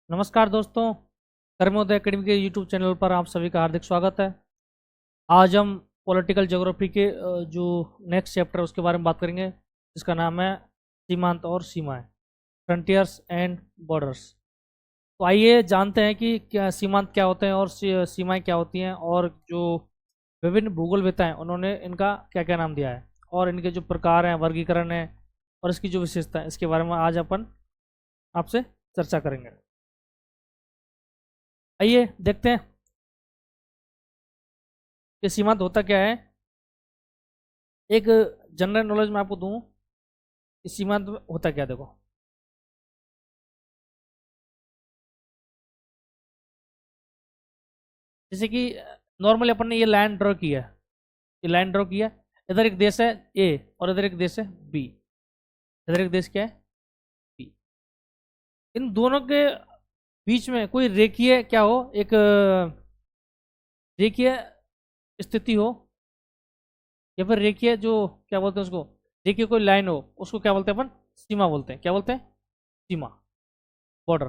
नमस्कार दोस्तों, कर्मोदय एकेडमी के यूट्यूब चैनल पर आप सभी का हार्दिक स्वागत है। आज हम पॉलिटिकल ज्योग्राफी के जो नेक्स्ट चैप्टर है उसके बारे में बात करेंगे, जिसका नाम है सीमांत और सीमाएं, फ्रंटियर्स एंड बॉर्डर्स। तो आइए जानते हैं कि क्या सीमांत क्या होते हैं और सीमाएं क्या होती हैं, और जो विभिन्न भूगोलवेत्ता हैं उन्होंने इनका क्या क्या नाम दिया है, और इनके जो प्रकार हैं, वर्गीकरण है और इसकी जो विशेषता है, इसके बारे में आज अपन आपसे चर्चा करेंगे। आइए देखते हैं कि सीमांत होता क्या है। एक जनरल नॉलेज मैं आपको दूं कि सीमांत होता क्या। देखो, जैसे कि नॉर्मली अपन ने ये लाइन ड्रॉ किया है, ये लाइन ड्रॉ किया, इधर एक देश है ए और इधर एक देश है बी। इधर एक देश क्या है, बी। इन दोनों के बीच में कोई रेखीय क्या हो, एक रेखीय स्थिति हो, या फिर रेखीय जो क्या बोलते हैं उसको, रेखीय कोई लाइन हो, उसको क्या बोलते हैं अपन, सीमा बोलते हैं। क्या बोलते हैं? सीमा, बॉर्डर,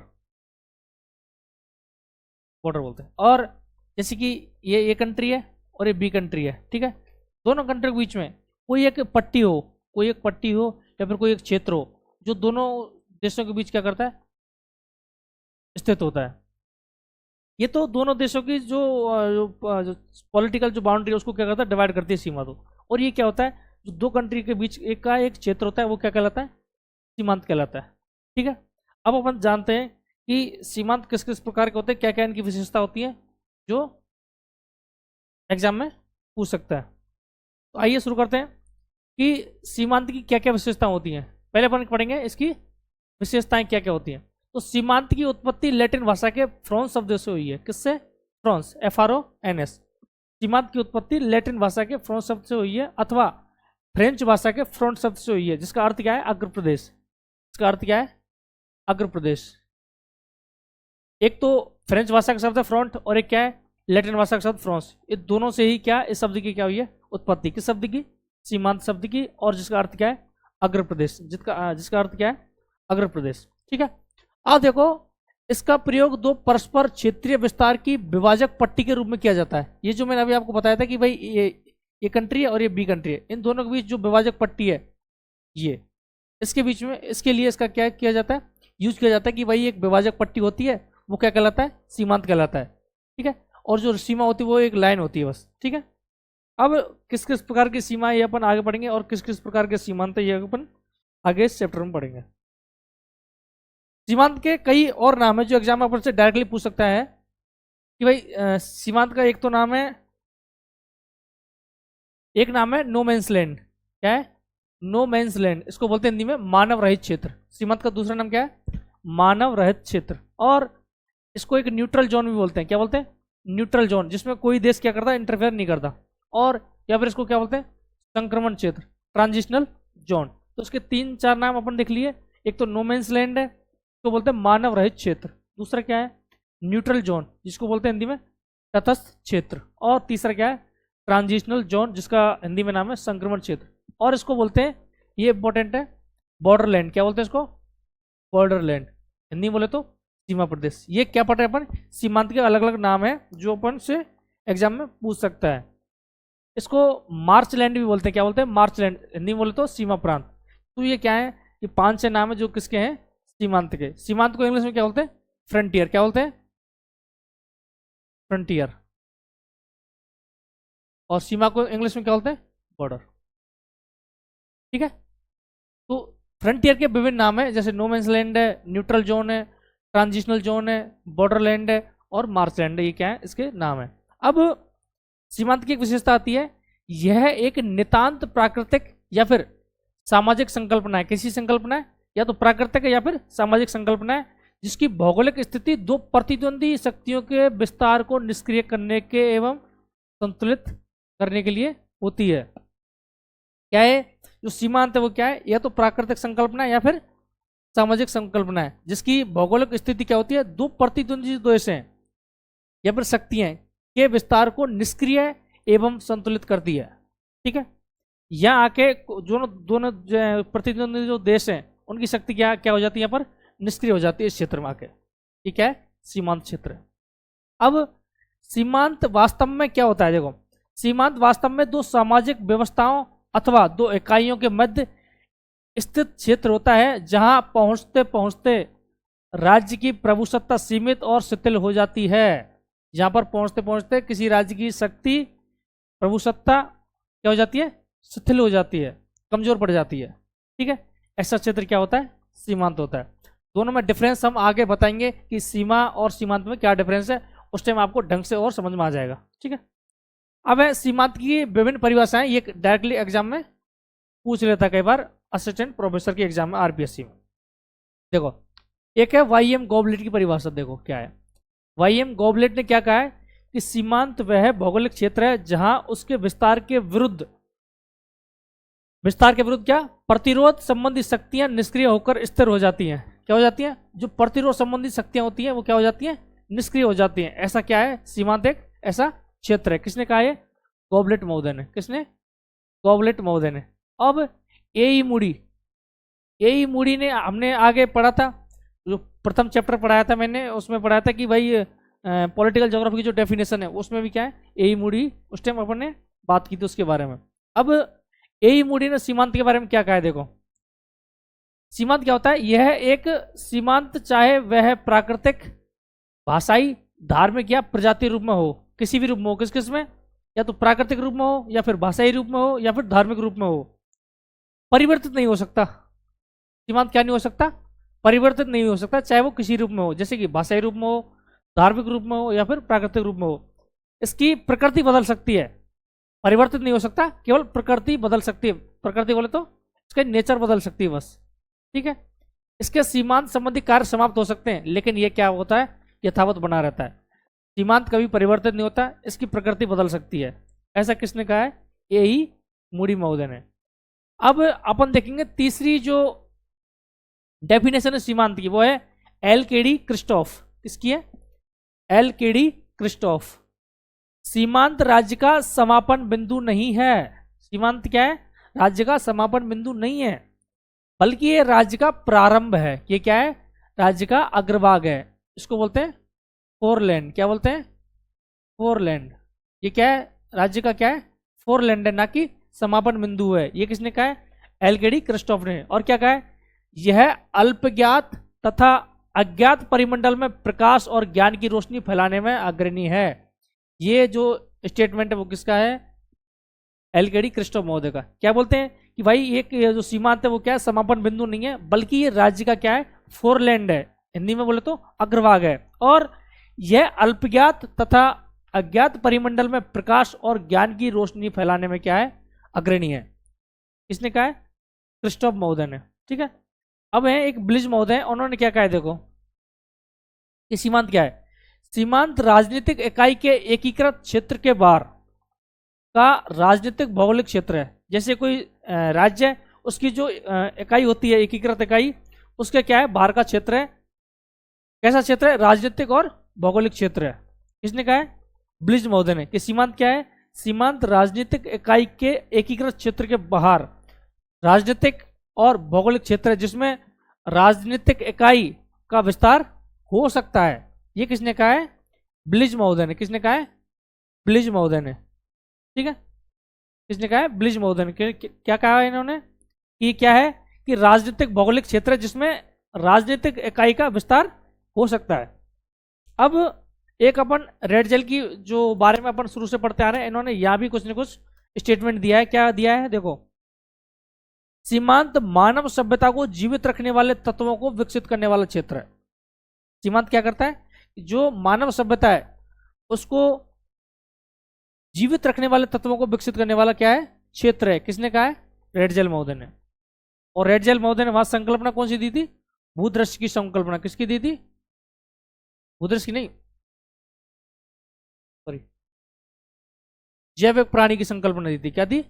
बॉर्डर बोलते हैं। और जैसे कि ये ए कंट्री है और ये बी कंट्री है, ठीक है। दोनों कंट्री के बीच में कोई एक पट्टी हो, कोई एक पट्टी हो या फिर कोई एक क्षेत्र हो, जो दोनों देशों के बीच क्या करता है, स्थित होता है। ये तो दोनों देशों की जो पॉलिटिकल जो बाउंड्री है उसको क्या करता है, डिवाइड करती है सीमा। तो और ये क्या होता है, जो दो कंट्री के बीच एक का एक क्षेत्र होता है वो क्या कहलाता है, सीमांत कहलाता है। ठीक है। अब अपन जानते हैं कि सीमांत किस किस प्रकार के होते हैं, क्या क्या इनकी विशेषता होती है जो एग्जाम में पूछ सकता है। तो आइए शुरू करते हैं कि सीमांत की क्या क्या विशेषता होती हैं। पहले अपन पढ़ेंगे इसकी विशेषताएं क्या क्या होती हैं। तो सीमांत की उत्पत्ति लैटिन भाषा के फ्रांस शब्द से हुई है। किससे? France, FRONS। सीमांत की उत्पत्ति लैटिन भाषा के फ्रांस शब्द से हुई है, अथवा फ्रेंच भाषा के फ्रंट शब्द से हुई है, जिसका अर्थ क्या है, अग्र प्रदेश। इसका अर्थ क्या है, अग्र प्रदेश। एक तो फ्रेंच भाषा का शब्द है फ्रंट, और एक क्या है, लैटिन भाषा का शब्द फ्रांस। ये दोनों से ही क्या, इस शब्द की क्या हुई है, उत्पत्ति। किस शब्द की? सीमांत शब्द की, और जिसका अर्थ क्या है, अग्र प्रदेश। जिसका अर्थ क्या है, अग्र प्रदेश। ठीक है। अब देखो, इसका प्रयोग दो परस्पर क्षेत्रीय विस्तार की विभाजक पट्टी के रूप में किया जाता है। ये जो मैंने अभी आपको बताया था कि भाई ये कंट्री है और ये बी कंट्री है, इन दोनों के बीच जो विभाजक पट्टी है, ये इसके बीच में, इसके लिए इसका क्या किया जाता है, यूज किया जाता है कि भाई एक विभाजक पट्टी होती है, वो क्या कहलाता है, सीमांत कहलाता है। ठीक है। और जो सीमा होती है वो एक लाइन होती है बस। ठीक है। अब किस किस प्रकार की सीमा ये अपन आगे पढ़ेंगे, और किस किस प्रकार के सीमांत ये अपन आगे इस चैप्टर में पढ़ेंगे। सीमांत के कई और नाम है जो एग्जाम अपन से डायरेक्टली पूछ सकता है कि भाई सीमांत का एक तो नाम है, एक नाम है नो मैंस लैंड। क्या है? No man's land. इसको बोलते हैं हिंदी में मानव रहित क्षेत्र। सीमांत का दूसरा नाम क्या है, मानव रहित क्षेत्र। और इसको एक न्यूट्रल जोन भी बोलते हैं। क्या बोलते हैं? न्यूट्रल जोन, जिसमें कोई देश क्या करता है, इंटरफेयर नहीं करता। और या फिर इसको क्या बोलते हैं, संक्रमण क्षेत्र, ट्रांजिशनल जोन। तो उसके तीन चार नाम अपन देख लिए। एक तो नो मैंस लैंड है, इसको बोलते हैं मानव रहित क्षेत्र। दूसरा क्या है, न्यूट्रल जोन, जिसको बोलते हैं हिंदी में तटस्थ क्षेत्र। और तीसरा क्या है, ट्रांजिशनल जोन, जिसका हिंदी में नाम है संक्रमण क्षेत्र। और इसको बोलते हैं, ये इंपॉर्टेंट है, बॉर्डर लैंड। क्या बोलते हैं इसको? Border land. हिंदी में बोले तो सीमा प्रदेश। ये क्या पढ़ रहे हैं अपन, सीमांत के अलग अलग नाम है जो अपन से एग्जाम में पूछ सकता है। इसको मार्च लैंड भी बोलते हैं। क्या बोलते हैं? मार्च लैंड। हिंदी में बोले तो सीमा प्रांत। तो ये क्या है, ये पांच छह नाम है जो किसके हैं, सीमांत के। सीमांत को इंग्लिश में क्या बोलते हैं, फ्रंटियर। क्या बोलते हैं? फ्रंटियर। और सीमा को इंग्लिश में क्या बोलते हैं, बॉर्डर। ठीक है। तो फ्रंटियर के विभिन्न नाम है, जैसे नो मैंस लैंड है, न्यूट्रल जोन है, ट्रांजिशनल जोन है, बॉर्डर लैंड है और मार्च लैंड है। ये क्या है, इसके नाम है। अब सीमांत की एक विशेषता आती है, यह एक नितांत प्राकृतिक या फिर सामाजिक संकल्पना है। किसी संकल्पना है, या तो प्राकृतिक है या फिर सामाजिक संकल्पना है, जिसकी भौगोलिक स्थिति दो प्रतिद्वंदी शक्तियों के विस्तार को निष्क्रिय करने के एवं संतुलित करने के लिए होती है। क्या है जो सीमांत है, वो क्या है, या तो प्राकृतिक संकल्पना है या फिर सामाजिक संकल्पना है, जिसकी भौगोलिक स्थिति क्या होती है, दो प्रतिद्वंदी देश हैं या फिर शक्तियां के विस्तार को निष्क्रिय एवं संतुलित करती है। ठीक है। यहाँ आके दोनों दोनों प्रतिद्वंदी जो देश हैं उनकी शक्ति क्या क्या हो जाती है, यहाँ पर निष्क्रिय हो जाती है इस क्षेत्र में आके। ये क्या है, सीमांत क्षेत्र। अब सीमांत वास्तव में क्या होता है, देखो सीमांत वास्तव में दो सामाजिक व्यवस्थाओं अथवा दो इकाइयों के मध्य स्थित क्षेत्र होता है जहां पहुंचते पहुंचते राज्य की प्रभुसत्ता सीमित और शिथिल हो जाती है। जहां पर पहुंचते पहुंचते किसी राज्य की शक्ति, प्रभुसत्ता क्या हो जाती है, शिथिल हो जाती है, कमजोर पड़ जाती है। ठीक है, ऐसा क्षेत्र क्या होता है, सीमांत होता है। दोनों में डिफरेंस हम आगे बताएंगे कि सीमा और सीमांत में क्या डिफरेंस है, उस टाइम आपको ढंग से और समझ में आ जाएगा। ठीक है, अब है सीमांत की विभिन्न परिभाषाएं, ये डायरेक्टली एग्जाम में पूछ लेता है कई बार, असिस्टेंट प्रोफेसर के एग्जाम में, आरपीएससी में। देखो एक है वाईएम गॉबलेट की परिभाषा, देखो क्या है। वाईएम गॉबलेट ने क्या कहा है कि सीमांत वह भौगोलिक क्षेत्र है जहां उसके विस्तार के विरुद्ध क्या, प्रतिरोध संबंधी शक्तियां निष्क्रिय होकर स्थिर हो जाती हैं। क्या हो जाती हैं, जो प्रतिरोध संबंधी शक्तियां होती हैं वो क्या हो जाती हैं, निष्क्रिय हो जाती हैं। ऐसा क्या है, सीमांत एक ऐसा क्षेत्र है। किसने कहा, ये गॉबलेट महोदय ने। किसने, गॉबलेट महोदय ने। अब ए ई मूडी ने, हमने आगे पढ़ा था, जो प्रथम चैप्टर पढ़ाया था मैंने, उसमें पढ़ाया था कि भाई पॉलिटिकल ज्योग्राफी की जो डेफिनेशन है उसमें भी क्या है, ए ई मूडी, उस टाइम अपन ने बात की थी उसके बारे में। अब ए ई मूडी ने सीमांत के बारे में क्या कहा है, देखो सीमांत क्या होता है, यह एक सीमांत चाहे वह प्राकृतिक, भाषाई, धार्मिक या प्रजातीय रूप में हो, किसी भी रूप में हो, किस में, या तो प्राकृतिक रूप में हो, या फिर भाषाई रूप में हो, या फिर धार्मिक रूप में हो, परिवर्तित नहीं हो सकता। सीमांत क्या नहीं हो सकता, परिवर्तित नहीं हो सकता, चाहे वो किसी रूप में हो, जैसे कि भाषाई रूप में हो, धार्मिक रूप में हो, या फिर प्राकृतिक रूप में हो। इसकी प्रकृति बदल सकती है, परिवर्तित नहीं हो सकता, केवल प्रकृति बदल सकती है। प्रकृति बोले तो इसका नेचर बदल सकती है बस। ठीक है, इसके सीमांत संबंधी कार्य समाप्त हो सकते हैं, लेकिन ये क्या होता है, यथावत बना रहता है। सीमांत कभी परिवर्तित नहीं होता, इसकी प्रकृति बदल सकती है। ऐसा किसने कहा है, ए ई मूडी महोदय ने। अब अपन देखेंगे तीसरी जो डेफिनेशन है सीमांत की, वो है एल.के.डी. क्रिस्टोफ। किसकी है, एल.के.डी. क्रिस्टोफ। सीमांत राज्य का समापन बिंदु नहीं है। सीमांत क्या है, राज्य का समापन बिंदु नहीं है, बल्कि ये राज्य का प्रारंभ है। ये क्या है, राज्य का अग्रभाग है। इसको बोलते हैं फोरलैंड। क्या बोलते हैं, फोरलैंड। ये क्या है, राज्य का क्या है, फोरलैंड है, ना कि समापन बिंदु है। ये किसने कहा है, एल.के.डी. क्रिस्टोफ ने। और क्या कहा है, यह अल्पज्ञात तथा अज्ञात परिमंडल में प्रकाश और ज्ञान की रोशनी फैलाने में अग्रणी है। ये जो स्टेटमेंट है वो किसका है, एल.के.डी. क्रिस्टोफ महोदय का। क्या बोलते हैं कि भाई एक जो सीमांत है वो क्या है, समापन बिंदु नहीं है, बल्कि ये राज्य का क्या है, फोरलैंड है, हिंदी में बोले तो अग्रभाग है। और यह अल्पज्ञात तथा अज्ञात परिमंडल में प्रकाश और ज्ञान की रोशनी फैलाने में क्या है, अग्रणी है। किसने कहा है, क्रिस्टोफ महोदय ने। ठीक है, अब है एक ब्लिज महोदय, उन्होंने क्या कहा है, देखो कि सीमांत क्या है। सीमांत राजनीतिक इकाई के एकीकृत क्षेत्र के बाहर का राजनीतिक भौगोलिक क्षेत्र है। जैसे कोई राज्य है, उसकी जो इकाई होती है, एकीकृत इकाई, उसका क्या है, बाहर का क्षेत्र है। कैसा क्षेत्र है, राजनीतिक और भौगोलिक क्षेत्र है। किसने कहा है, ब्लिज महोदय ने। कि सीमांत क्या है, सीमांत राजनीतिक इकाई के एकीकृत क्षेत्र के बाहर राजनीतिक और भौगोलिक क्षेत्र है जिसमें राजनीतिक इकाई का विस्तार हो सकता है। ये किसने कहा है, ब्लिज महोदय ने। किसने कहा है, ब्लिज महोदय ने। ठीक है, किसने कहा है, ब्लिज महोदय ने। क्या कहा है इन्होंने, कि क्या है, कि राजनीतिक भौगोलिक क्षेत्र है जिसमें राजनीतिक इकाई का विस्तार हो सकता है। अब एक अपन रेड जेल की जो बारे में अपन शुरू से पढ़ते आ रहे हैं, इन्होंने यहां भी कुछ न कुछ स्टेटमेंट दिया है। क्या दिया है, देखो सीमांत मानव सभ्यता को जीवित रखने वाले तत्वों को विकसित करने वाला क्षेत्र है। सीमांत क्या करता है, जो मानव सभ्यता है उसको जीवित रखने वाले तत्वों को विकसित करने वाला क्या है, क्षेत्र है। किसने कहा है, रेड जेल महोदय ने। और रेड जेल महोदय ने वहां संकल्पना कौन सी दी थी, भूदृश्य की संकल्पना। किसकी दी थी, भूदृश्य की नहीं, सॉरी, जैविक प्राणी की संकल्पना दी थी। क्या थी,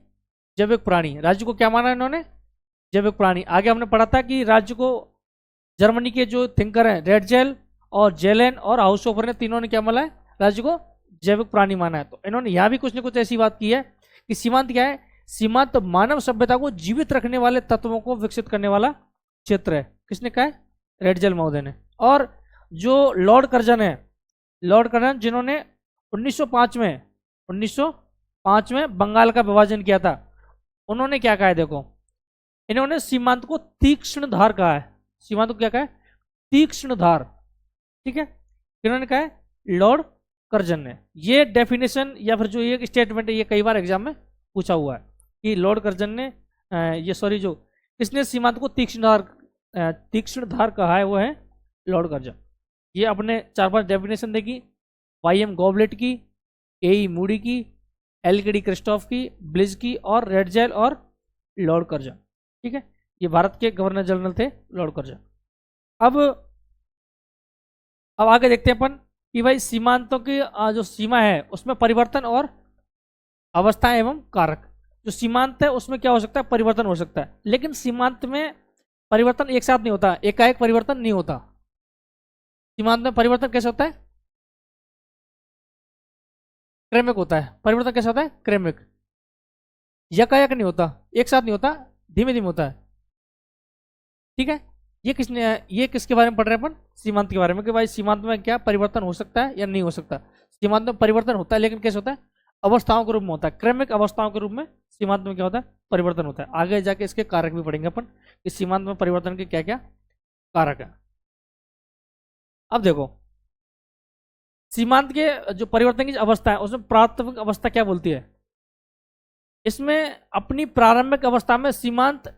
जैविक प्राणी। राज्य को क्या माना इन्होंने, जैविक प्राणी। आगे हमने पढ़ा था कि राज्य को जर्मनी के जो थिंकर हैं, रेड जेल और जेलेन और हाउसहोफर ने, तीनों ने क्या माना है, राज्य को जैविक प्राणी माना है। तो इन्होंने यहां भी कुछ न कुछ ऐसी बात की है कि सीमांत क्या है, सीमांत मानव सभ्यता को जीवित रखने वाले तत्वों को विकसित करने वाला क्षेत्र है। किसने कहा है, रेड जेल महोदय ने। और जो लॉर्ड कर्जन है, लॉर्ड कर्जन जिन्होंने 1905 में बंगाल का विभाजन किया था, उन्होंने क्या कहा है देखो, इन्होंने सीमांत को तीक्ष्ण धार कहा है। सीमांत को क्या कहा है? तीक्ष्ण धार। ठीक है, इन्होंने कहा है लॉर्ड कर्जन ने। ये डेफिनेशन या फिर जो ये स्टेटमेंट है, ये कई बार एग्जाम में पूछा हुआ है कि लॉर्ड कर्जन ने जो किसने सीमांत को तीक्ष्ण धार कहा है, वो है लॉर्ड कर्जन। ये अपने 4-5 डेफिनेशन देखी, वाई.एम. गॉबलेट की, ए.ई. मूडी की, एल.के.डी. क्रिस्टोफ की, ब्लिज की और रेडजेल और लॉर्ड कर्जन। ठीक है, ये भारत के गवर्नर जनरल थे लॉर्ड कर्जन। अब आगे देखते हैं अपन कि भाई सीमांतों की जो सीमा है उसमें परिवर्तन और अवस्था एवं कारक। जो सीमांत है उसमें क्या हो सकता है? परिवर्तन हो सकता है, लेकिन सीमांत में परिवर्तन एक साथ नहीं होता, एकाएक परिवर्तन नहीं होता। सीमांत में परिवर्तन कैसे होता है? क्रमिक होता है। परिवर्तन कैसे होता है? क्रमिक। यकायक नहीं होता, एक साथ नहीं होता, धीमे धीमे होता है। ठीक है, ये किसके बारे में पढ़ रहे हैं अपन? सीमांत के बारे में, कि भाई सीमांत में क्या परिवर्तन हो सकता है या नहीं हो सकता। सीमांत में परिवर्तन होता है, लेकिन कैसे होता है? अवस्थाओं के रूप में होता है, क्रमिक अवस्थाओं के रूप में सीमांत में क्या होता है? परिवर्तन होता है। आगे जाके इसके कारक भी पढ़ेंगे अपन कि सीमांत में परिवर्तन के क्या क्या कारक है। अब देखो, सीमांत के जो परिवर्तन की अवस्था है उसमें प्राथमिक अवस्था क्या बोलती है? इसमें अपनी प्रारंभिक अवस्था में सीमांत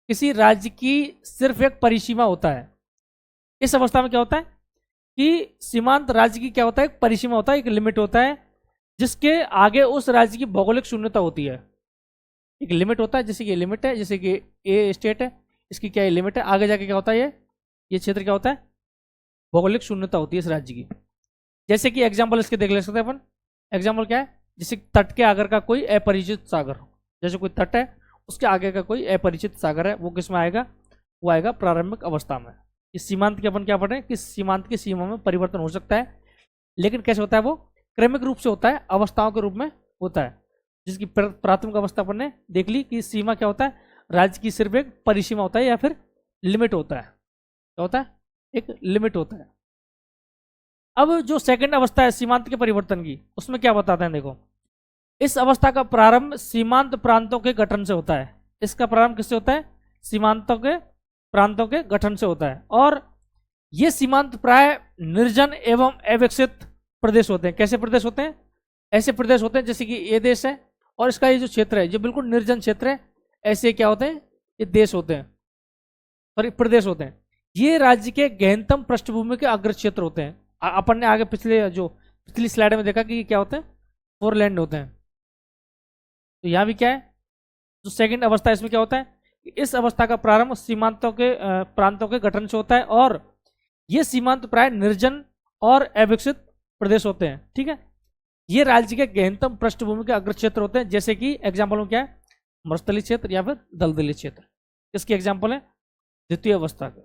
किसी राज्य की सिर्फ एक परिसीमा होता है। इस अवस्था में क्या होता है कि सीमांत राज्य की क्या होता है? एक परिसीमा होता है, एक लिमिट होता है, जिसके आगे उस राज्य की भौगोलिक शून्यता होती है। एक लिमिट होता है, जैसे कि लिमिट है, जैसे कि ए स्टेट है, इसकी क्या लिमिट है, आगे जाके क्या होता है? ये क्षेत्र क्या होता है? भौगोलिक शून्यता होती है इस राज्य की। जैसे कि एग्जाम्पल इसके देख ले सकते हैं अपन। एग्जाम्पल क्या है? जैसे तट के आगे का कोई अपरिचित सागर, जैसे कोई तट है उसके आगे का कोई अपरिचित सागर है, वो किस में आएगा? वो आएगा प्रारंभिक अवस्था में। इस सीमांत के अपन क्या पढ़ रहे हैं कि सीमांत की सीमा में परिवर्तन हो सकता है, लेकिन कैसे होता है? वो क्रमिक रूप से होता है, अवस्थाओं के रूप में होता है। जिसकी प्राथमिक अवस्था अपन ने देख ली कि सीमा क्या होता है? राज्य की सिर्फ एक परिसीमा होता है या फिर लिमिट होता है। क्या होता है? एक लिमिट होता है। अब जो सेकंड अवस्था है सीमांत के परिवर्तन की, उसमें क्या बताते हैं देखो, इस अवस्था का प्रारंभ सीमांत प्रांतों के गठन से होता है। इसका प्रारंभ किससे होता है? सीमांतों के प्रांतों के गठन से होता है। और ये सीमांत प्राय निर्जन एवं अविकसित प्रदेश होते हैं। कैसे प्रदेश होते हैं? ऐसे प्रदेश होते हैं जैसे कि ये देश है और इसका ये जो क्षेत्र है ये बिल्कुल निर्जन क्षेत्र है। ऐसे क्या होते हैं? ये देश होते हैं, सॉरी प्रदेश होते हैं। ये राज्य के गहनतम पृष्ठभूमि के अग्र क्षेत्र होते हैं। अपन ने आगे पिछली स्लाइड में देखा कि ये क्या होते हैं? फोरलैंड होते हैं। तो यहाँ भी क्या है? जो सेकंड अवस्था है इसमें क्या होता है कि इस अवस्था का प्रारंभ सीमांतों के प्रांतों के गठन से होता है और ये सीमांत प्राय निर्जन और अविकसित प्रदेश होते हैं। ठीक है, ये राज्य के गहनतम पृष्ठभूमि के अग्र क्षेत्र होते हैं। जैसे कि एग्जाम्पल में क्या है? मरुस्थलीय क्षेत्र या फिर दलदली क्षेत्र। इसकी एग्जाम्पल है द्वितीय अवस्था का।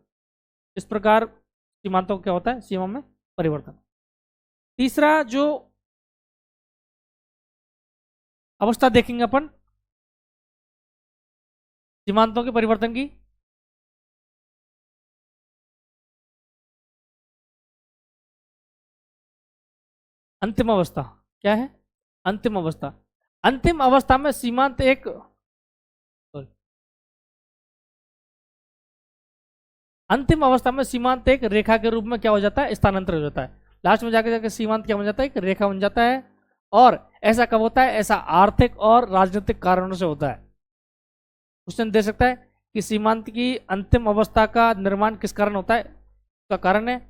इस प्रकार सीमांतों क्या होता है? सीमा में परिवर्तन। तीसरा जो अवस्था देखेंगे अपन सीमांतों के परिवर्तन की, अंतिम अवस्था। क्या है? अंतिम अवस्था। अंतिम अवस्था में सीमांत एक अंतिम अवस्था में सीमांत एक रेखा के रूप में क्या हो जाता है? स्थानांतरित हो जाता है। लास्ट में जाके सीमांत क्या बन जाता है? एक रेखा बन जाता है। और ऐसा कब होता है? ऐसा आर्थिक और राजनीतिक कारणों से होता है। क्वेश्चन दे सकता है कि सीमांत की अंतिम अवस्था का निर्माण किस कारण होता है? उसका कारण है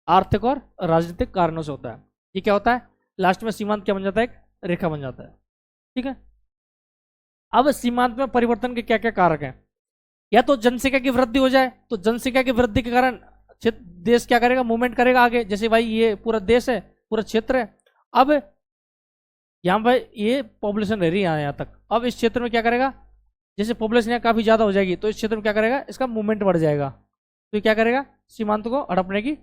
आर्थिक और राजनीतिक कारणों से होता है। ये क्या होता है? लास्ट में सीमांत क्या बन जाता है? एक रेखा बन जाता है। ठीक है, अब सीमांत में परिवर्तन के क्या क्या कारक हैं? या तो जनसंख्या की वृद्धि हो जाए, तो जनसंख्या की वृद्धि के कारण देश क्या करेगा? मूवमेंट करेगा आगे। जैसे भाई ये पूरा देश है, पूरा क्षेत्र है, अब यहाँ पर ये पॉपुलेशन रह रही है यहाँ तक, अब इस क्षेत्र में क्या करेगा? जैसे पॉपुलेशन यहाँ काफ़ी ज़्यादा हो जाएगी तो इस क्षेत्र में क्या करेगा? इसका मूवमेंट बढ़ जाएगा। तो ये क्या करेगा? सीमांत को हड़पने की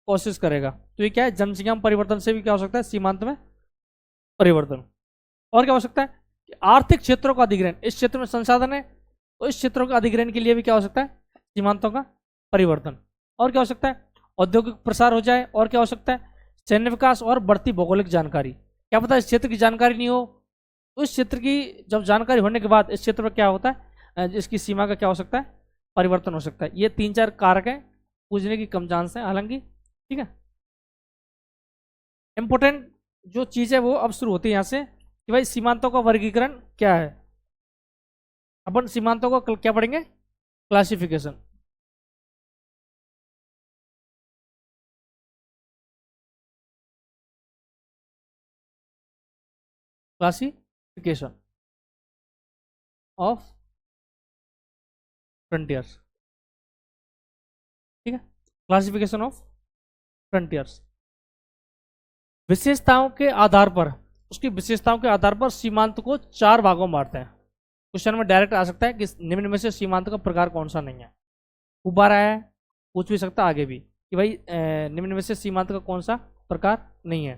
कोशिश करेगा। तो ये क्या है? जनसंख्या में परिवर्तन से भी क्या हो सकता है? सीमांत में परिवर्तन। और क्या हो सकता है कि आर्थिक क्षेत्रों का अधिग्रहण। इस क्षेत्र में संसाधन है तो इस क्षेत्रों के अधिग्रहण के लिए भी क्या हो सकता है? सीमांतों का परिवर्तन। और क्या हो सकता है? औद्योगिक प्रसार हो जाए, और क्या हो सकता है, सैन्य विकास और बढ़ती भौगोलिक जानकारी। क्या पता इस क्षेत्र की जानकारी नहीं हो, तो इस क्षेत्र की जब जानकारी होने के बाद इस क्षेत्र पर क्या होता है, इसकी सीमा का क्या हो सकता है, परिवर्तन हो सकता है। ये 3-4 कारक है, पूछने की कम चांस है हालांकि, ठीक है। इंपोर्टेंट जो चीज़ है वो अब शुरू होती है यहाँ से कि भाई सीमांतों का वर्गीकरण क्या है। अपन सीमांतों को क्या पढ़ेंगे, क्लासिफिकेशन। क्लासिफिकेशन ऑफ फ्रंटियर्स, ठीक है, क्लासिफिकेशन ऑफ फ्रंटियर्स। विशेषताओं के आधार पर, उसकी विशेषताओं के आधार पर सीमांत को 4 भागों में बांटते हैं। क्वेश्चन में डायरेक्ट आ सकता है कि निम्न में से सीमांत का प्रकार कौन सा नहीं है, ऊपर आया है, पूछ भी सकता आगे भी कि भाई निम्न में से सीमांत का कौन सा प्रकार नहीं है।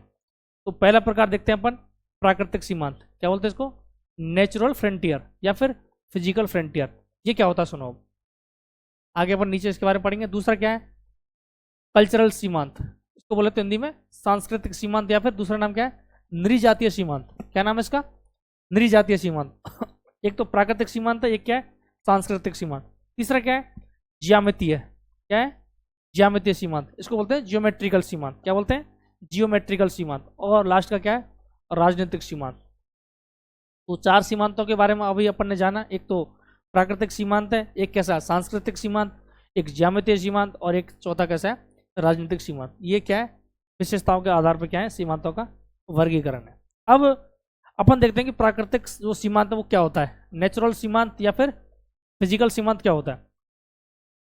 तो पहला प्रकार देखते हैं अपन, प्राकृतिक सीमांत। क्या बोलते हैं इसको, नेचुरल फ्रंटियर या फिर फिजिकल फ्रंटियर। ये क्या होता है सुनो, आगे अपन नीचे इसके बारे में पढ़ेंगे। दूसरा क्या है, कल्चरल सीमांत, इसको बोलते हैं हिंदी में सांस्कृतिक सीमांत, या फिर दूसरा नाम क्या है, नृजातीय सीमांत। क्या नाम है इसका, नृजातीय सीमांत। एक तो प्राकृतिक सीमांत है, एक क्या है, सांस्कृतिक सीमांत। तीसरा क्या है, ज्यामितीय, क्या है, ज्यामितीय सीमांत, इसको बोलते हैं जियोमेट्रिकल सीमांत। क्या बोलते हैं, जियोमेट्रिकल सीमांत। और लास्ट का क्या है, राजनीतिक सीमांत। तो 4 सीमांतों के बारे में अभी अपन ने जाना। एक तो प्राकृतिक सीमांत है, एक कैसा सांस्कृतिक सीमांत, एक ज्यामितीय सीमांत, और एक चौथा कैसा है, राजनीतिक सीमांत। ये क्या है, विशेषताओं के आधार पर क्या है, सीमांतों का वर्गीकरण है। अब अपन देखते हैं कि प्राकृतिक जो सीमांत है वो क्या होता है, नेचुरल सीमांत या फिर फिजिकल सीमांत क्या होता है।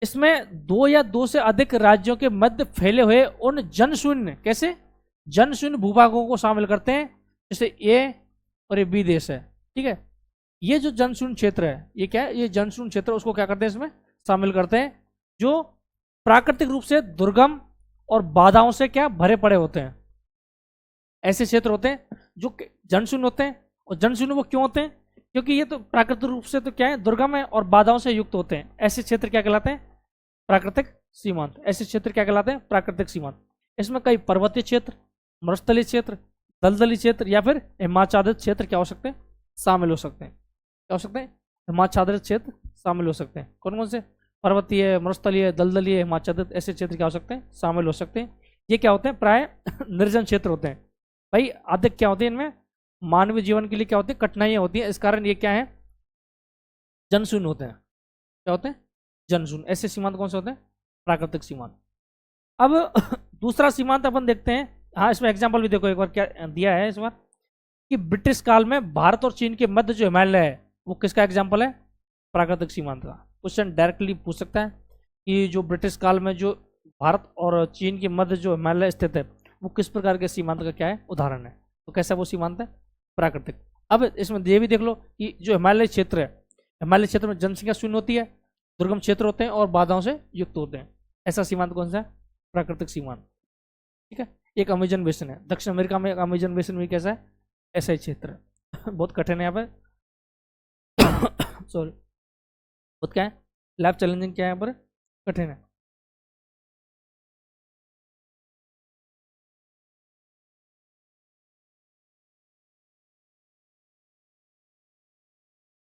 इसमें 2 या 2 से अधिक राज्यों के मध्य फैले हुए उन जनशून्य, कैसे, जनशून्य भूभागों को शामिल करते हैं, जैसे ए और ये बी देश है, ठीक है। ये जो जनशून्य क्षेत्र है, ये क्या है, ये जनशून्य क्षेत्र, उसको क्या करते हैं, इसमें शामिल करते हैं, जो प्राकृतिक रूप से दुर्गम और बाधाओं से क्या भरे पड़े होते हैं। ऐसे क्षेत्र होते हैं जो जनशून्य होते हैं, और जनशून्य वो क्यों होते हैं, क्योंकि ये तो प्राकृतिक रूप से तो क्या है, दुर्गम है और बाधाओं से युक्त होते हैं। ऐसे क्षेत्र क्या कहलाते हैं, प्राकृतिक सीमांत। ऐसे क्षेत्र क्या कहलाते हैं, प्राकृतिक सीमांत। इसमें कई पर्वतीय क्षेत्र, मरुस्थलीय क्षेत्र, दलदली क्षेत्र या फिर हिमाच्छादित क्षेत्र क्या हो सकते हैं, शामिल हो सकते हैं। क्या हो सकते हैं, हिमाच्छादित क्षेत्र शामिल हो सकते हैं। कौन कौन से, पर्वतीय, मरुस्थलीय, दलदलीय, हिमाच्छादित, ऐसे क्षेत्र क्या हो सकते हैं, शामिल हो सकते हैं। ये क्या होते हैं, प्राय निर्जन क्षेत्र होते हैं। भाई अधिक क्या होते हैं इनमें, मानवीय जीवन के लिए क्या होती है, कठिनाइयां होती हैं। इस कारण ये क्या है, जनशून्य होते हैं। क्या होते हैं, जनशून्य। ऐसे सीमांत कौन से होते हैं, प्राकृतिक सीमांत। अब दूसरा सीमांत अपन देखते हैं। हाँ, इसमें एग्जाम्पल भी देखो एक बार क्या दिया है इस बार, कि ब्रिटिश काल में भारत और चीन के मध्य जो हिमालय है वो किसका एग्जाम्पल है, प्राकृतिक सीमांत का। क्वेश्चन डायरेक्टली पूछ सकता है कि जो ब्रिटिश काल में जो भारत और चीन के मध्य जो हिमालय स्थित है वो किस प्रकार के सीमांत का क्या है, उदाहरण है। तो कैसा वो सीमांत है, प्राकृतिक। अब इसमें ये भी देख लो कि जो हिमालय क्षेत्र है, हिमालय क्षेत्र में जनसंख्या शून्य होती है, दुर्गम क्षेत्र होते हैं और बाधाओं से युक्त होते हैं। ऐसा सीमांत कौन सा है, प्राकृतिक सीमांत, ठीक है। एक अमेजन बेसिन है, दक्षिण अमेरिका में एक अमेजन बेसिन भी कैसा है, ऐसा ही क्षेत्र है। बहुत कठिन है यहाँ पे सॉरी, बहुत क्या है, लैब चैलेंजिंग क्या है यहाँ पर, कठिन है।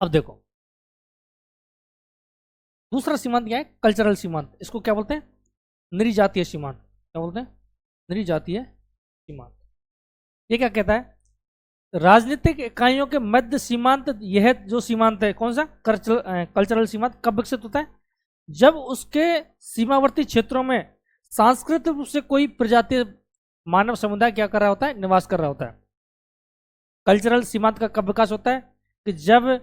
अब देखो दूसरा सीमांत क्या है, कल्चरल सीमांत। इसको क्या बोलते हैं, नृजातीय सीमांत। क्या बोलते हैं, नृजातीय सीमांत। ये क्या कहता है, राजनीतिक इकाइयों के मध्य सीमांत। यह जो सीमांत है कौन सा, कल्चरल सीमांत कब विकसित होता है, जब उसके सीमावर्ती क्षेत्रों में सांस्कृतिक रूप से कोई प्रजातीय मानव समुदाय क्या कर रहा होता है, निवास कर रहा होता है। कल्चरल सीमांत का कब विकास होता है, कि जब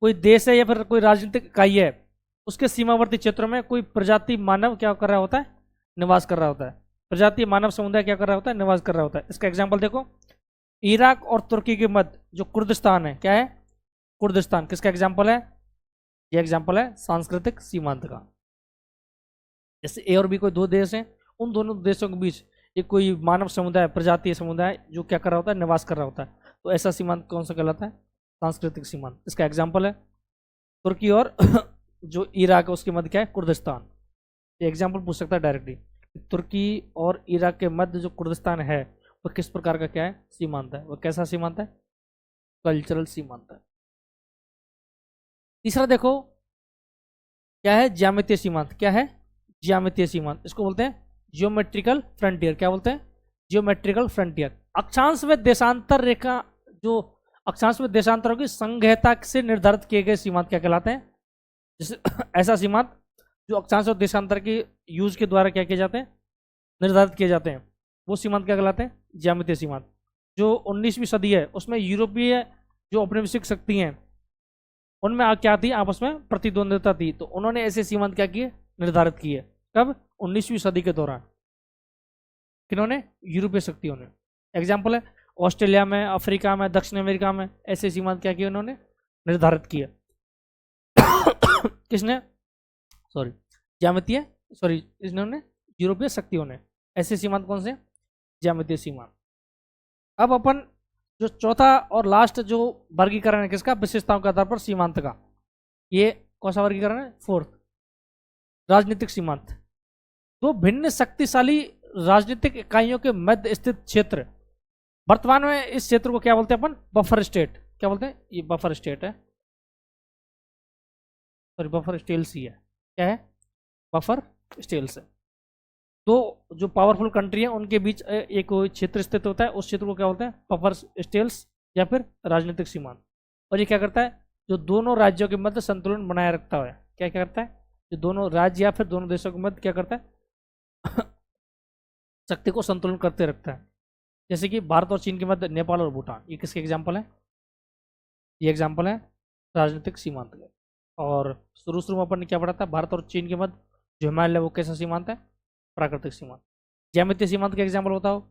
कोई देश है या फिर कोई राजनीतिक इकाई है, उसके सीमावर्ती क्षेत्रों में कोई प्रजाति मानव क्या कर रहा होता है, निवास कर रहा होता है। प्रजातीय मानव समुदाय क्या कर रहा होता है, निवास कर रहा होता है। इसका एग्जाम्पल देखो, इराक और तुर्की के मध्य जो कुर्दिस्तान है, क्या है, कुर्दिस्तान, किसका एग्जाम्पल है, ये एग्जाम्पल है सांस्कृतिक सीमांत का। जैसे ए और बी कोई 2 देश हैं, उन दोनों देशों के बीच एक कोई मानव समुदाय, प्रजातीय समुदाय जो क्या कर रहा होता है, निवास कर रहा होता है। तो ऐसा सीमांत कौन सा कहलाता है, सांस्कृतिक सीमांत। इसका एग्जाम्पल है तुर्की और जो इराक है उसके मध्य क्या है, कुर्दिस्तान। ये एग्जाम्पल पूछ सकता है डायरेक्टली। तुर्की और इराक के मध्य जो कुर्दिस्तान है वह किस प्रकार का क्या है, सीमांत है, वह कैसा सीमांत है, कल्चरल सीमांत है। तीसरा देखो क्या है, ज्यामितीय सीमांत। क्या है, ज्यामितीय सीमांत, इसको बोलते हैं जियोमेट्रिकल फ्रंटियर। क्या बोलते हैं, जियोमेट्रिकल फ्रंटियर। अक्षांश व देशांतर रेखा, जो अक्षांश व देशांतरों की संघीयता से निर्धारित किए गए सीमांत क्या कहलाते हैं, जैसे ऐसा सीमांत जो अक्षांश और देशांतर के यूज के द्वारा क्या किए जाते हैं, निर्धारित किए जाते हैं, वो सीमांत क्या कहलाते हैं, ज्यामितीय सीमांत। जो 19वीं सदी है उसमें यूरोपीय जो औपनिवेशिक शक्ति हैं उनमें क्या थी, आपस में प्रतिद्वंद्विता थी, तो उन्होंने ऐसे सीमांत क्या किए, निर्धारित किए। कब, 19वीं सदी के दौरान। किन्होंने, यूरोपीय शक्तियों ने। एग्जाम्पल है ऑस्ट्रेलिया में, अफ्रीका में, दक्षिण अमेरिका में ऐसे सीमांत क्या किए उन्होंने, निर्धारित किए। किसने, सॉरी, ज्यामितीय, सॉरी, इन्होंने, यूरोपीय शक्तियों ने। ऐसे सीमांत कौन से, ज्यामितीय सीमांत। अब अपन जो चौथा और लास्ट जो वर्गीकरण है किसका, विशेषताओं के आधार पर सीमांत का, ये कौन सा वर्गीकरण है, फोर्थ, राजनीतिक सीमांत। दो भिन्न शक्तिशाली राजनीतिक इकाइयों के मध्य स्थित क्षेत्र। वर्तमान में इस क्षेत्र को क्या बोलते हैं अपन, बफर स्टेट। क्या बोलते हैं, ये बफर स्टेट है, सॉरी बफर स्टेल्स ही है। क्या है, बफर स्टेल्स है। दो जो पावरफुल कंट्री है उनके बीच एक क्षेत्र स्थित होता है, उस क्षेत्र को क्या बोलते हैं, बफर स्टेल्स या फिर राजनीतिक सीमांत। और ये क्या करता है, जो दोनों राज्यों के मध्य संतुलन बनाए रखता है। क्या क्या करता है, जो दोनों राज्य या फिर दोनों देशों के मध्य क्या करता है, शक्ति को संतुलन करते रखता है। जैसे कि भारत और चीन के मध्य नेपाल और भूटान, ये किसके एग्जाम्पल है, ये एग्जाम्पल है राजनीतिक सीमांत के। और शुरू में अपन ने क्या पढ़ा था, भारत और चीन के मध्य जो हिमालय है वो कैसा सीमांत है, प्राकृतिक सीमांत। ज्यामितीय सीमांत के एग्जाम्पल बताओ,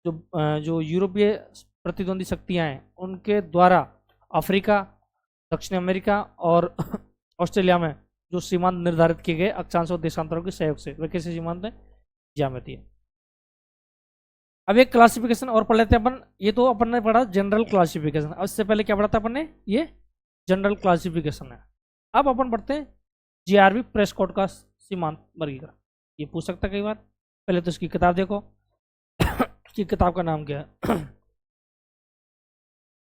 जो यूरोपीय प्रतिद्वंदी शक्तियां हैं उनके द्वारा अफ्रीका, दक्षिण अमेरिका और ऑस्ट्रेलिया में जो सीमांत निर्धारित किए गए अक्षांश और देशांतरों के सहयोग से, वे कैसे सीमांत है, ज्यामितीय। अब एक क्लासिफिकेशन और पढ़ लेते हैं अपन। ये तो अपन ने पढ़ा जनरल क्लासिफिकेशन, अब इससे पहले क्या पढ़ा था अपन ने, ये जनरल क्लासिफिकेशन है। अब अपन पढ़ते हैं जीआरवी प्रेस्कॉट का सीमांत वर्गीकरण। ये पूछ सकता है कई बार, पहले तो इसकी किताब देखो कि किताब का नाम क्या है।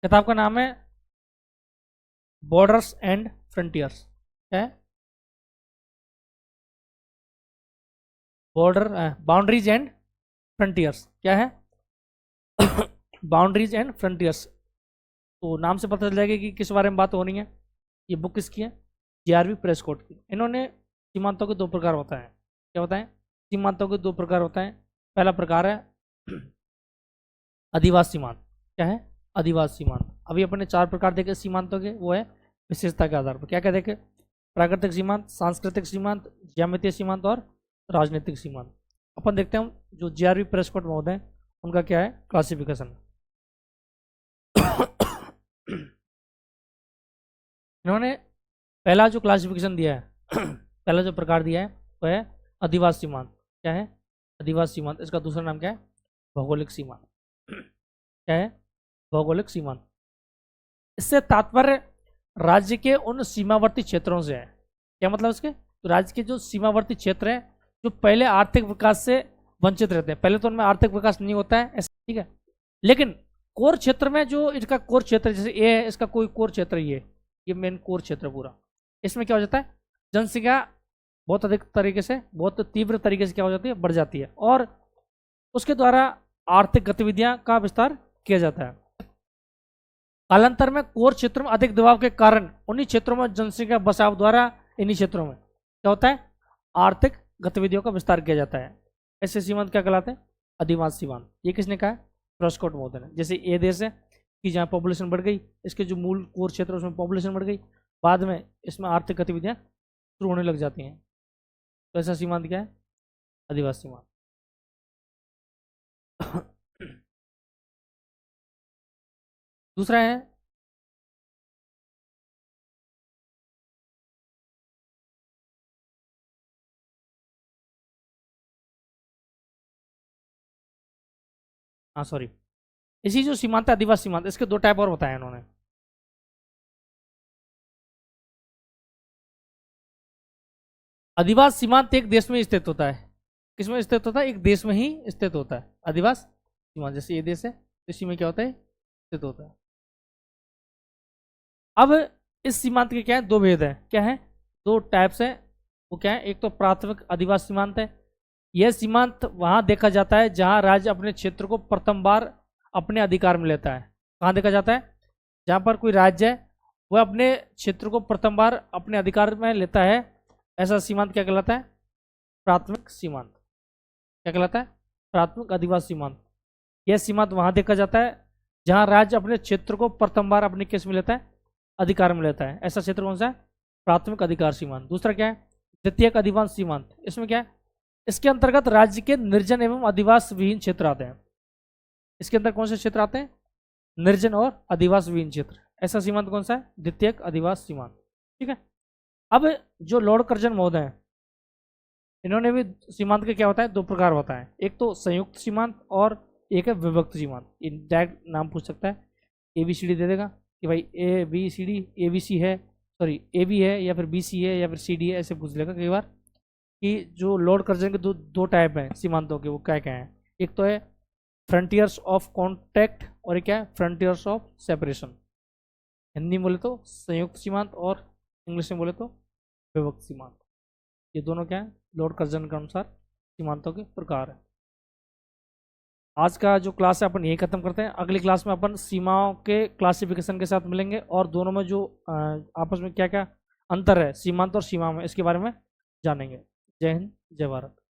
किताब का नाम है बॉर्डर्स एंड फ्रंटियर्स। क्या है, बॉर्डर, बाउंड्रीज एंड फ्रंटियर्स। क्या है, बाउंड्रीज एंड फ्रंटियर्स। तो नाम से पता चल जाएगा कि किस बारे में बात हो रही है। ये बुक किसकी है, जीआरवी प्रेस्कॉट की। इन्होंने सीमांतों के दो प्रकार होता है। क्या बताएं, सीमांतों के दो प्रकार होता है। पहला प्रकार है अधिवास सीमांत। क्या है, अधिवास सीमांत। अभी अपने चार प्रकार देखे सीमांतों के, वो है विशेषता के आधार पर। क्या क्या देखे, प्राकृतिक सीमांत, सांस्कृतिक सीमांत, ज्यामितीय सीमांत और राजनीतिक सीमांत। अपन देखते हैं जो जीआरवी प्रेस्कॉट महोदय उनका क्या है क्लासिफिकेशन। इन्होंने पहला जो क्लासिफिकेशन दिया है पहला जो प्रकार दिया है वो है अधिवास सीमांत। क्या है, अधिवास सीमांत। इसका दूसरा नाम क्या है, भौगोलिक सीमांत। क्या है, भौगोलिक सीमांत। इससे तात्पर्य राज्य के उन सीमावर्ती क्षेत्रों से है। क्या मतलब इसके, तो राज्य के जो सीमावर्ती क्षेत्र हैं जो पहले आर्थिक विकास से वंचित रहते हैं, पहले तो उनमें आर्थिक विकास नहीं होता है ऐसा, ठीक है, लेकिन कोर क्षेत्र में जो इसका कोर क्षेत्र, जैसे ए है इसका कोई कोर क्षेत्र, ये मेन कोर क्षेत्र पूरा, इसमें क्या हो जाता है, जनसंख्या बहुत अधिक तरीके से, बहुत तीव्र तरीके से क्या हो जाती है, बढ़ जाती है, और उसके द्वारा आर्थिक गतिविधियां का विस्तार किया जाता है। कालांतर में कोर क्षेत्र में अधिक दबाव के कारण उन्हीं क्षेत्रों में जनसंख्या बसाव द्वारा इन्हीं क्षेत्रों में क्या होता है, आर्थिक गतिविधियों का विस्तार किया जाता है। ऐसे सीमांत क्या कहलाते हैं, अधिवास सीमांत। ये किसने कहा है, प्रेस्कॉट महोदय ने। जैसे ये देश है कि जहाँ पॉपुलेशन बढ़ गई, इसके जो मूल कोर क्षेत्र उसमें पॉपुलेशन बढ़ गई, बाद में इसमें आर्थिक गतिविधियां शुरू होने लग जाती हैं, तो ऐसा सीमांत क्या है, अधिवास सीमांत। दूसरा है हाँ सॉरी, इसी जो सीमांत है अधिवास सीमांत, इसके दो टाइप और बताए उन्होंने। अधिवास सीमांत एक देश में स्थित होता है, किसमें स्थित होता है? एक देश में ही स्थित होता है अधिवास सीमांत। जैसे ये देश है, इसी में क्या होता है? स्थित होता है। अब इस सीमांत के क्या है? दो भेद है। क्या है? दो टाइप्स हैं। वो क्या है? एक तो प्राथमिक अधिवास सीमांत है। यह सीमांत वहां देखा जाता है जहां राज्य अपने क्षेत्र को प्रथम बार अपने अधिकार में लेता है। कहाँ देखा जाता है? जहां पर कोई राज्य है वह अपने क्षेत्र को प्रथम बार अपने अधिकार में लेता है, ऐसा सीमांत क्या कहलाता है? प्राथमिक सीमांत। क्या कहलाता है? प्राथमिक अधिवास सीमांत। यह सीमांत वहां देखा जाता है जहां राज्य अपने क्षेत्र को प्रथम बार अपने केस में लेता है, अधिकार में लेता है। ऐसा क्षेत्र कौन सा है? प्राथमिक अधिकार सीमांत। दूसरा क्या है? द्वितीयक अधिवास सीमांत। इसमें क्या है? इसके अंतर्गत राज्य के निर्जन एवं अधिवास विहीन क्षेत्र आते हैं। इसके अंदर कौन से क्षेत्र आते हैं? निर्जन और अधिवास विहीन क्षेत्र। ऐसा सीमांत कौन सा है? द्वितीयक अधिवास सीमांत। ठीक है। अब जो लॉर्ड कर्जन महोदय हैं, इन्होंने भी सीमांत के क्या होता है? दो प्रकार होता है। एक तो संयुक्त सीमांत और एक है विभक्त सीमांत। डायरेक्ट नाम पूछ सकता है, ABCD दे देगा कि भाई ABCD, ABC है, सॉरी AB है या फिर BC है या फिर CD है, ऐसे पूछ लेगा कई बार कि जो लॉर्ड कर्जन के दो टाइप हैं सीमांतों के, वो क्या क्या हैं। एक तो है फ्रंटियर्स ऑफ कॉन्टैक्ट और एक क्या है? Frontiers of separation. हिंदी में बोले तो संयुक्त सीमांत और इंग्लिश में बोले तो विभक्त सीमांत। ये दोनों क्या है? लॉर्ड कर्जन के अनुसार सीमांतों के प्रकार है। आज का जो क्लास है अपन यही खत्म करते हैं। अगली क्लास में अपन सीमाओं के क्लासिफिकेशन के साथ मिलेंगे और दोनों में जो आपस में क्या क्या अंतर है सीमांत और सीमा में, इसके बारे में जानेंगे। जय हिंद, जय भारत।